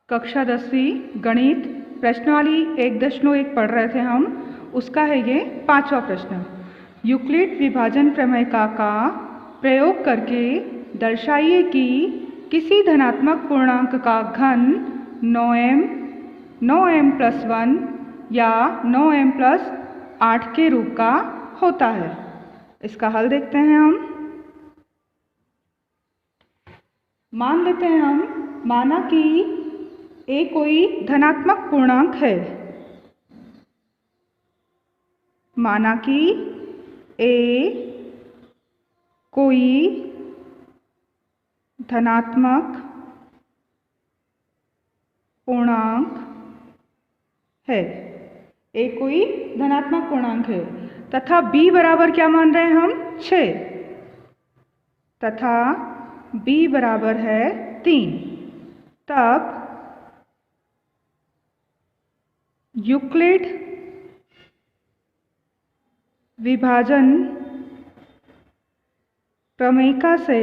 कक्षा 10वीं गणित प्रश्नावली 1.1 पढ़ रहे थे हम। उसका है ये 5वां प्रश्न। यूक्लिड विभाजन प्रमेय का प्रयोग करके दर्शाइए कि किसी धनात्मक पूर्णांक का घन 9m प्लस 1 या 9m प्लस 8 के रूप का होता है। इसका हल देखते हैं हम। मान लेते हैं हम, माना कि a कोई धनात्मक पूर्णांक है। माना कि a कोई धनात्मक पूर्णांक है। a कोई धनात्मक पूर्णांक है तथा b बराबर क्या मान रहे हैं हम? 6 तथा b बराबर है 3। तब यूक्लिड विभाजन प्रमेय से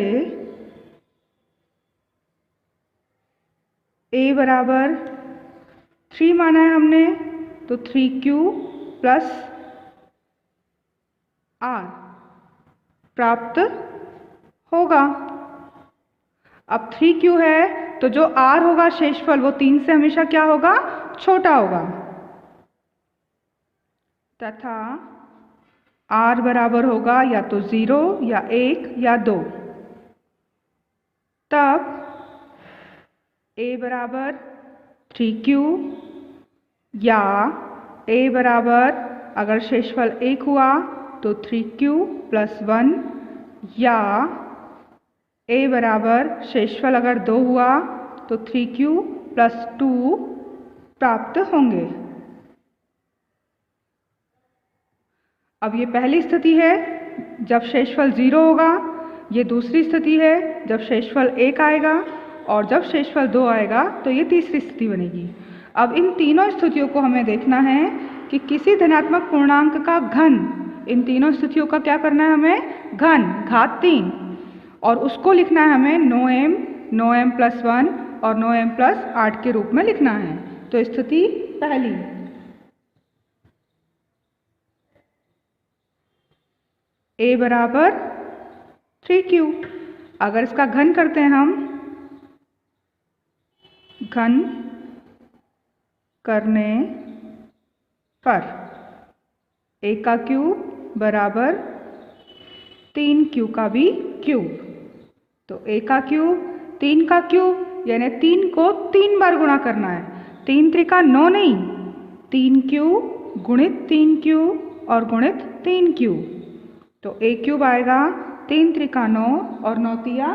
a बराबर 3 माना है हमने, तो 3q प्लस r प्राप्त होगा। अब 3q है तो जो r होगा शेषफल वो 3 से हमेशा क्या होगा? छोटा होगा। तथा r बराबर होगा या तो 0 या 1 या 2। तब a बराबर 3q या a बराबर अगर शेषफल 1 हुआ तो 3q प्लस 1 या a बराबर शेषफल अगर 2 हुआ तो 3q प्लस 2 प्राप्त होंगे। अब ये पहली स्थिति है जब शेषफल 0 होगा, ये दूसरी स्थिति है जब शेषफल 1 आएगा, और जब शेषफल 2 आएगा तो ये तीसरी स्थिति बनेगी। अब इन तीनों स्थितियों को हमें देखना है कि किसी धनात्मक पूर्णांक का घन, इन तीनों स्थितियों का क्या करना है हमें? घन घात 3, और उसको लिखना है हमें 9m प्लस 1 और 9m प्लस 8 के रूप में लिखना है। तो स्थिति पहली, a बराबर 3q। अगर इसका घन करते हैं हम, घन करने पर a का क्यूब बराबर 3q का भी क्यूब, तो a का क्यूब 3 का क्यूब यानी 3 को 3 बार गुणा करना है। 3 त्रिका 9 नहीं, 3q गुणित 3q और गुणित 3q, तो a क्यूब आएगा 3 त्रिका 9 और 9 तिया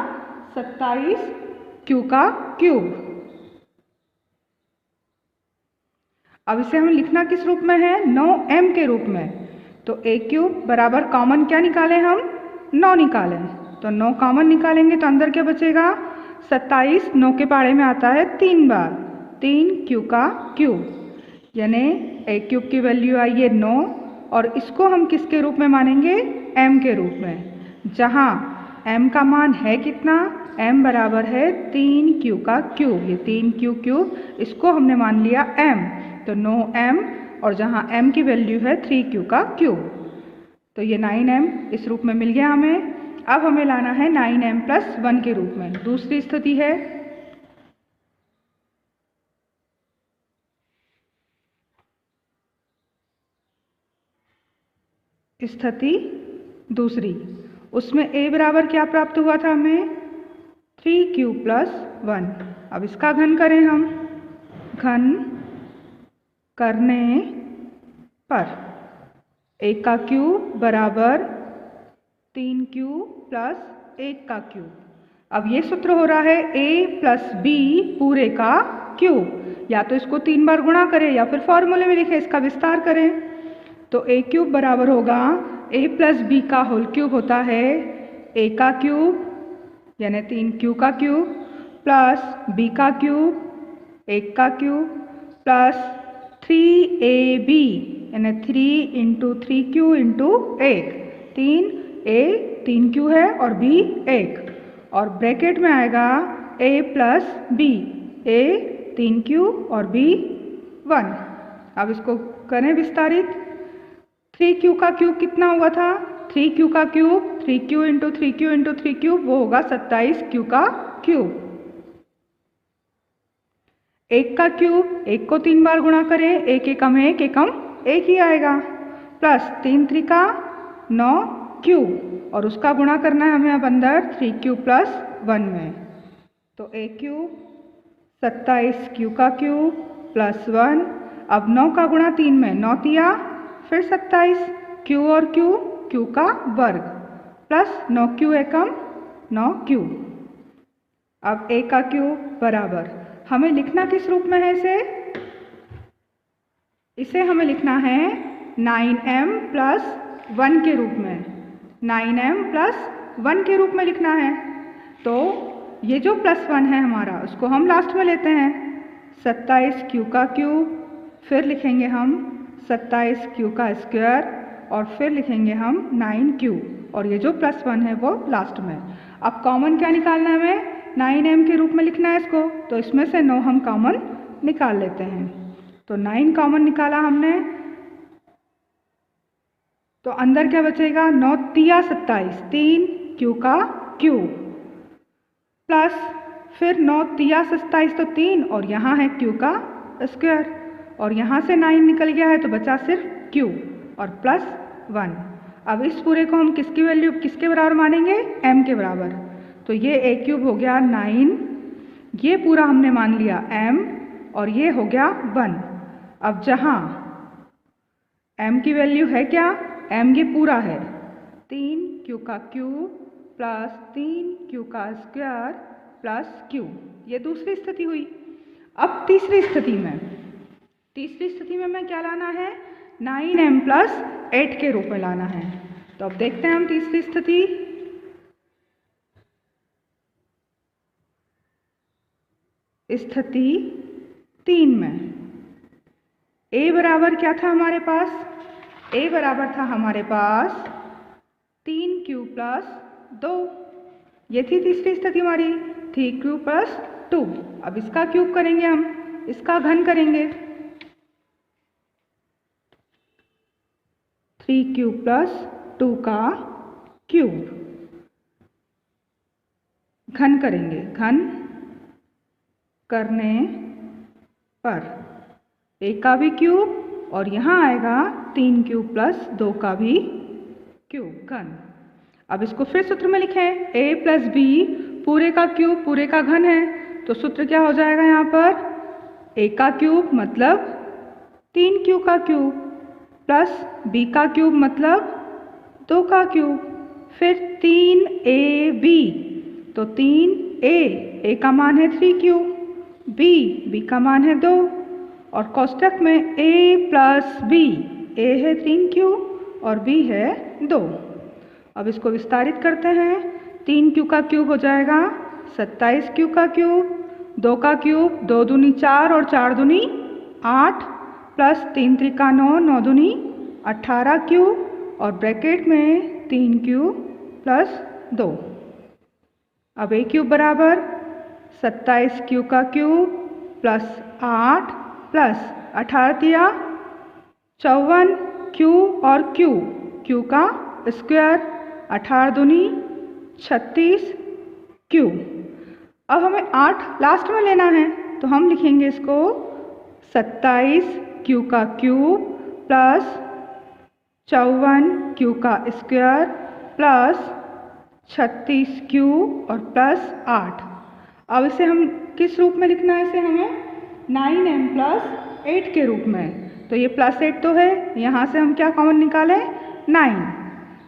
27 q का क्यूब। अब इसे हम लिखना किस रूप में है? 9m के रूप में। तो a क्यूब बराबर कॉमन क्या निकालें हम? 9 निकालें, तो 9 कॉमन निकालेंगे तो अंदर क्या बचेगा? 27 9 के पाड़े में आता है 3 बार, 3q का क्यूब, यानी a क्यूब की वैल्यू आई है 9, और इसको हम किसके रूप में मानेंगे? m के रूप में, जहाँ m का मान है कितना? m बराबर है 3q का क्यूब, ये 3q क्यूब, इसको हमने मान लिया m, तो 9m, और जहाँ m की वैल्यू है 3q का क्यूब, तो ये 9m इस रूप में मिल गया हमें। अब हमें लाना है 9m प्लस 1 के रूप में। दूसरी स्थिति है, स्थिति दूसरी, उसमें a बराबर क्या प्राप्त हुआ था हमें? 3q plus 1। अब इसका घन करें हम, घन करने पर a का क्यूब बराबर 3q प्लस 1 का क्यूब। अब ये सूत्र हो रहा है a प्लस b पूरे का क्यूब, या तो इसको 3 बार गुणा करें या फिर फॉर्मूले में लिखें, इसका विस्तार करें। तो a क्यूब बराबर होगा a प्लस b का होल क्यूब होता है a का क्यूब यानी 3q का क्यूब प्लस b का क्यूब 1 का क्यूब प्लस 3ab यानी 3 into 3q into 1, 3a 3q है और b 1, और ब्रैकेट में आएगा a plus b, a 3q और b 1। अब इसको करें विस्तारित। 3q का क्यूब कितना हुआ था? 3q का cube 3q into 3q into 3q वो होगा 27q का क्यूब। 1 का क्यूब 1 को 3 बार गुणा करें, 1 एकम 1 एकम 1 ही आएगा, प्लस 3 त्रिका 9q और उसका गुणा करना है हमें अब अंदर 3q प्लस 1 में। तो a क्यूब 27q का क्यूब प्लस 1। अब 9 का गुणा 3 में, 9 तिया फिर 27, q और q का वर्ग प्लस 9q एकम 9q। अब a का क्यूब बराबर हमें लिखना किस रूप में है इसे हमें लिखना है 9m प्लस 1 के रूप में, 9m प्लस 1 के रूप में लिखना है। तो ये जो प्लस 1 है हमारा उसको हम लास्ट में लेते हैं, 27q का क्यूब, फिर लिखेंगे हम 27q का स्क्वायर और फिर लिखेंगे हम 9q और ये जो प्लस 1 है वो लास्ट में। अब कॉमन क्या निकालना है हमें? 9m के रूप में लिखना है इसको, तो इसमें से 9 हम कॉमन निकाल लेते हैं। तो 9 कॉमन निकाला हमने, तो अंदर क्या बचेगा? 9 तिया 27, 3q का क्यूब प्लस फिर 9 तिया 27 तो 3 और यहाँ है q का स्क्वायर और यहाँ से 9 निकल गया है तो बचा सिर्फ q और प्लस 1। अब इस पूरे को हम किसकी वैल्यू किसके बराबर मानेंगे? m के बराबर। तो ये a क्यूब हो गया 9, ये पूरा हमने मान लिया m और ये हो गया 1। अब जहाँ m की वैल्यू है क्या? m ये पूरा है 3q का क्यूब प्लस 3q का स्क्वायर प्लस q, ये दूसरी स्थिति हुई। अब तीसरी स्थिति में हमें क्या लाना है? 9m प्लस 8 के रूप में लाना है। तो अब देखते हैं हम तीसरी स्थिति। स्थिति 3 में a बराबर क्या था हमारे पास? a बराबर था हमारे पास 3q प्लस 2, ये थी तीसरी स्थिति हमारी, 3q प्लस 2। अब इसका क्यूब करेंगे हम, इसका घन करेंगे, 3q प्लस 2 का क्यूब घन करेंगे, घन करने पर a का भी क्यूब और यहाँ आएगा 3q प्लस 2 का भी क्यूब घन। अब इसको फिर सूत्र में लिखें, a प्लस b पूरे का क्यूब पूरे का घन है, तो सूत्र क्या हो जाएगा यहाँ पर? a का क्यूब मतलब 3q का क्यूब प्लस b का क्यूब मतलब 2 का क्यूब, फिर 3ab, तो 3a का मान है 3q, b का मान है 2 और कोष्टक में a प्लस b, a है 3q और b है 2। अब इसको विस्तारित करते हैं, 3q का क्यूब हो जाएगा 27q का क्यूब, 2 का क्यूब 2 दूनी 4 और 4 दूनी 8 प्लस 3 त्रिका 9, 9 दूनी 18q और ब्रैकेट में 3q प्लस 2। अब a क्यूब बराबर 27q का क्यूब प्लस 8 प्लस 18 तिया 54 q और q का स्क्वायर 18 दूनी 36 q। अब हमें 8 लास्ट में लेना है तो हम लिखेंगे इसको 27q का क्यूब प्लस 54q का स्क्वायर प्लस 36q और प्लस 8। अब इसे हम किस रूप में लिखना है? इसे हमें 9m प्लस 8 के रूप में। तो ये प्लस 8 तो है, यहाँ से हम क्या कॉमन निकालें? 9।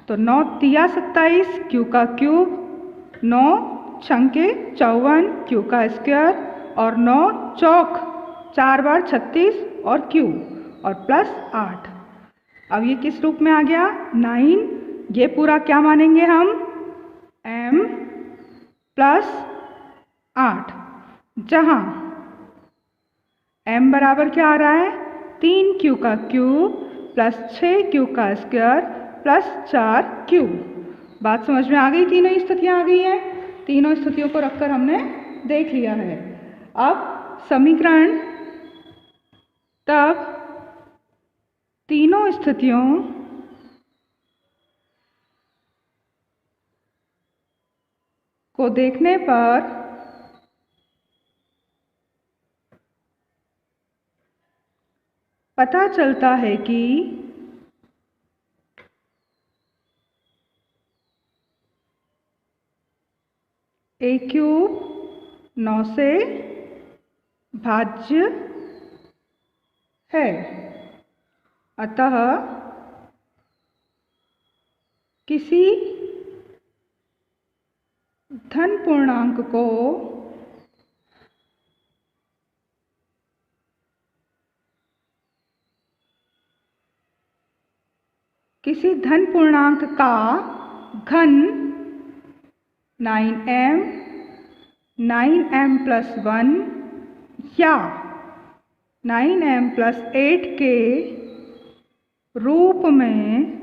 तो 9 तिया 27 q का क्यूब, 9 छंके 54 q का स्क्वायर और 9 चौक 4 बार 36 और q और प्लस 8। अब ये किस रूप में आ गया? 9, ये पूरा क्या मानेंगे हम? m प्लस 8, जहाँ m बराबर क्या आ रहा है? 3q का क्यूब प्लस 6q का स्क्वायर प्लस 4q। बात समझ में आ गई? तीनों स्थितियाँ आ गई हैं, तीनों स्थितियों को रखकर हमने देख लिया है। अब समीकरण तब तीनों स्थितियों को देखने पर पता चलता है कि a क्यूब 9 से भाज्य है। अतः किसी धन पूर्णांक को का घन 9m प्लस 1 या 9m प्लस 8 के रूप में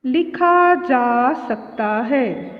लिखा जा सकता है।